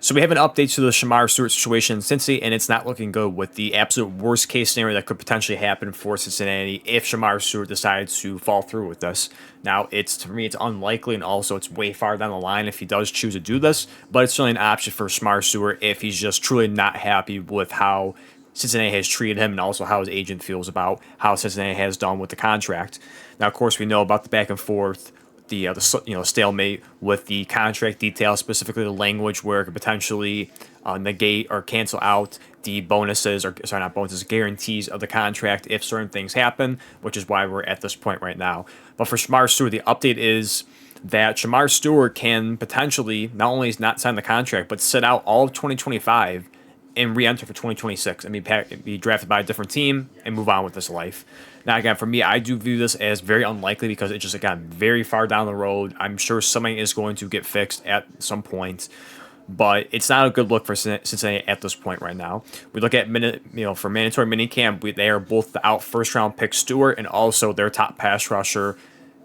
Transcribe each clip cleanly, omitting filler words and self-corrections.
So we have an update to the Shemar Stewart situation in Cincy, and it's not looking good with the absolute worst case scenario that could potentially happen for Cincinnati if Shemar Stewart decides to fall through with this. Now, to me, it's unlikely, and also it's way far down the line if he does choose to do this, but it's certainly an option for Shemar Stewart if he's just truly not happy with how Cincinnati has treated him and also how his agent feels about how Cincinnati has done with the contract. Now, of course, we know about the back and forth, the stalemate with the contract details, specifically the language where it could potentially negate or cancel out the bonuses, or sorry, not bonuses, guarantees of the contract if certain things happen, which is why we're at this point right now. But for Shemar Stewart, the update is that Shemar Stewart can potentially not only not sign the contract, but sit out all of 2025 and re-enter for 2026 and be drafted by a different team and move on with his life. Now, again, for me, I do view this as very unlikely because it just, again, very far down the road. I'm sure something is going to get fixed at some point, but it's not a good look for Cincinnati at this point right now. We look at for mandatory minicamp, they are both the out first round pick Stewart and also their top pass rusher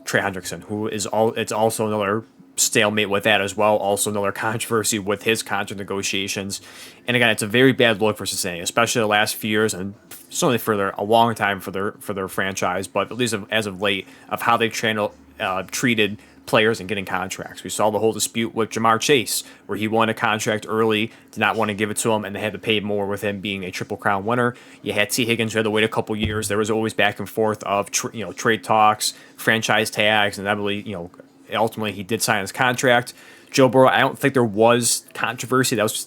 Trey Hendrickson, who is it's also another stalemate with that as well. Also another controversy with his contract negotiations. And again, it's a very bad look for Cincinnati, especially the last few years and certainly for a long time for their franchise, but at least as of late, of how they've treated players and getting contracts. We saw the whole dispute with Jamar Chase, where he won a contract early, did not want to give it to him, and they had to pay more with him being a Triple Crown winner. You had T. Higgins, who had to wait a couple years. There was always back and forth of trade talks, franchise tags, and I believe ultimately he did sign his contract. Joe Burrow, I don't think there was controversy. That was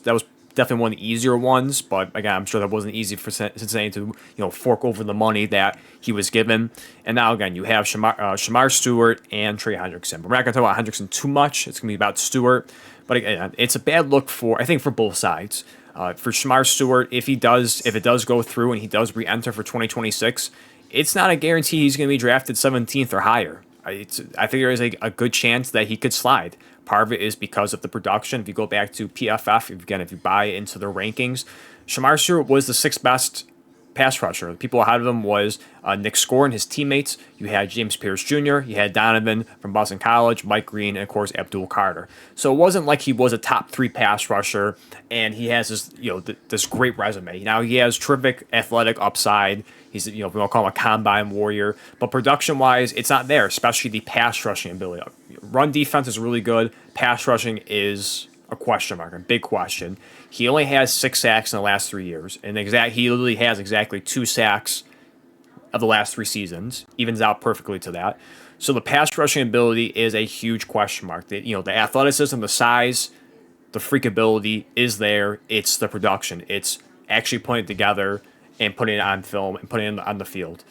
definitely one of the easier ones, but again, I'm sure that wasn't easy for Cincinnati to fork over the money that he was given. And now again, you have Shemar Stewart and Trey Hendrickson. But we're not going to talk about Hendrickson too much. It's going to be about Stewart. But again, it's a bad look for both sides. For Shemar Stewart, if it does go through and he does re-enter for 2026, it's not a guarantee he's going to be drafted 17th or higher. I think there is a good chance that he could slide. Part of it is because of the production. If you go back to PFF, if you buy into their rankings, Shemar Stewart was the sixth best pass rusher. The people ahead of him was Nick Score and his teammates. You had James Pierce Jr., you had Donovan from Boston College, Mike Green, and of course Abdul Carter. So it wasn't like he was a top 3 pass rusher and he has this great resume. Now he has terrific athletic upside. He's we want to call him a combine warrior, but production-wise, it's not there, especially the pass rushing ability. Run defense is really good. Pass rushing is a question mark, a big question. He only has 6 sacks in the last 3 years, and he literally has exactly 2 sacks of the last 3 seasons. Evens out perfectly to that. So the pass rushing ability is a huge question mark. The athleticism, the size, the freak ability is there. It's the production. It's actually putting it together and putting it on film and putting it on the field.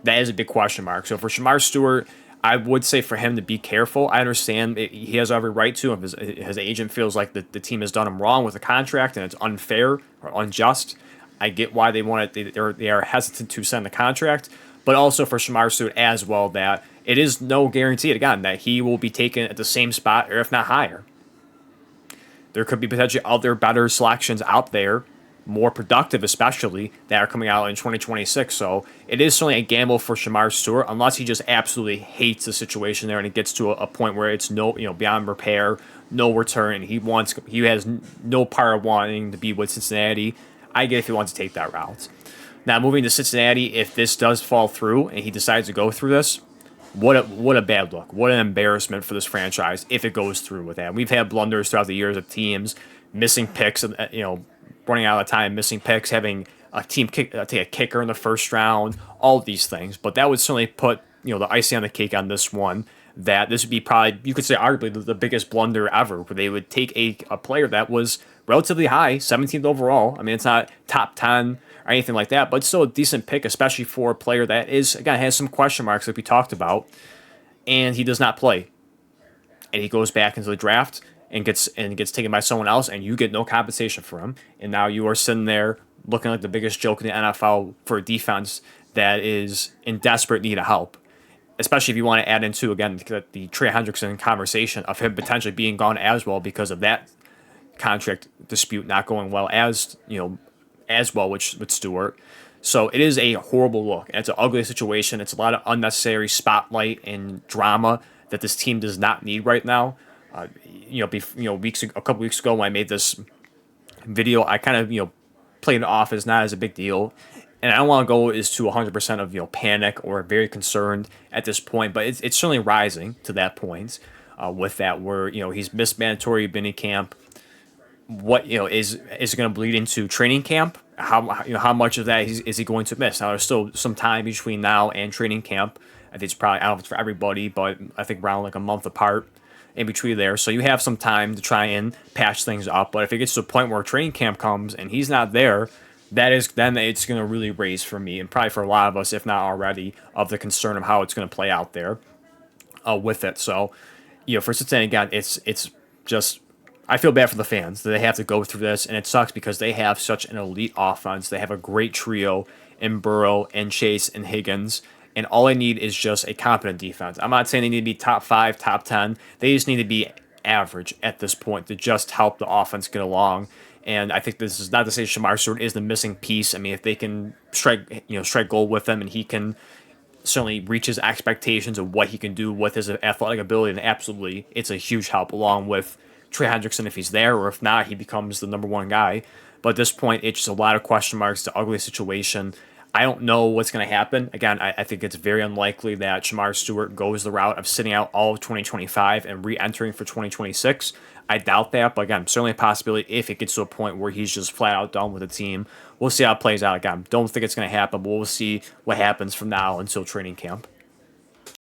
That is a big question mark. So for Shemar Stewart, I would say for him to be careful. I understand he has every right to. If his agent feels like the team has done him wrong with the contract and it's unfair or unjust, I get why they want it. They are hesitant to send the contract. But also for Shemar Stewart as well, that it is no guarantee, again, that he will be taken at the same spot or if not higher. There could be potentially other better selections out there, more productive especially, that are coming out in 2026. So it is certainly a gamble for Shemar Stewart, unless he just absolutely hates the situation there and it gets to a point where it's beyond repair, no return, and he has no part of wanting to be with Cincinnati. I get if he wants to take that route. Now moving to Cincinnati, if this does fall through and he decides to go through this, what a bad look. What an embarrassment for this franchise if it goes through with that. We've had blunders throughout the years of teams missing picks, running out of time, missing picks, having a team take a kicker in the first round, all of these things. But that would certainly put the icing on the cake on this one. That this would be probably, you could say, arguably the biggest blunder ever, where they would take a player that was relatively high, 17th overall. I mean, it's not top 10 or anything like that, but still a decent pick, especially for a player that has some question marks like we talked about, and he does not play. And he goes back into the draft and gets taken by someone else, and you get no compensation for him. And now you are sitting there looking like the biggest joke in the NFL for a defense that is in desperate need of help. Especially if you want to add into, again, the Trey Hendrickson conversation of him potentially being gone as well because of that contract dispute not going well as well with Stewart. So it is a horrible look. It's an ugly situation. It's a lot of unnecessary spotlight and drama that this team does not need right now. A couple weeks ago when I made this video, I kind of played it off as not as a big deal, and I don't want to go as to 100% of panic or very concerned at this point, but it's certainly rising to that point. With that, where he's missed mandatory mini camp. What is it going to bleed into training camp? How much of that is he going to miss? Now there's still some time between now and training camp. I think it's probably, I don't know if it's for everybody, but I think around like a month apart in between there. So you have some time to try and patch things up. But if it gets to a point where training camp comes and he's not there, then it's going to really raise for me and probably for a lot of us, if not already, of the concern of how it's going to play out there with it. So, for Cincinnati again, it's just I feel bad for the fans that they have to go through this, and it sucks because they have such an elite offense. They have a great trio in Burrow and Chase and Higgins, and all they need is just a competent defense. I'm not saying they need to be top 5, top 10. They just need to be average at this point to just help the offense get along. And I think this is not to say Shemar Stewart is the missing piece. I mean, if they can strike gold with him, and he can certainly reaches expectations of what he can do with his athletic ability, and absolutely, it's a huge help along with Trey Hendrickson if he's there, or if not, he becomes the number one guy. But at this point, it's just a lot of question marks. It's an ugly situation. I don't know what's going to happen. Again, I think it's very unlikely that Shemar Stewart goes the route of sitting out all of 2025 and re-entering for 2026. I doubt that, but again, certainly a possibility if it gets to a point where he's just flat out done with the team. We'll see how it plays out. Again, don't think it's going to happen, but we'll see what happens from now until training camp.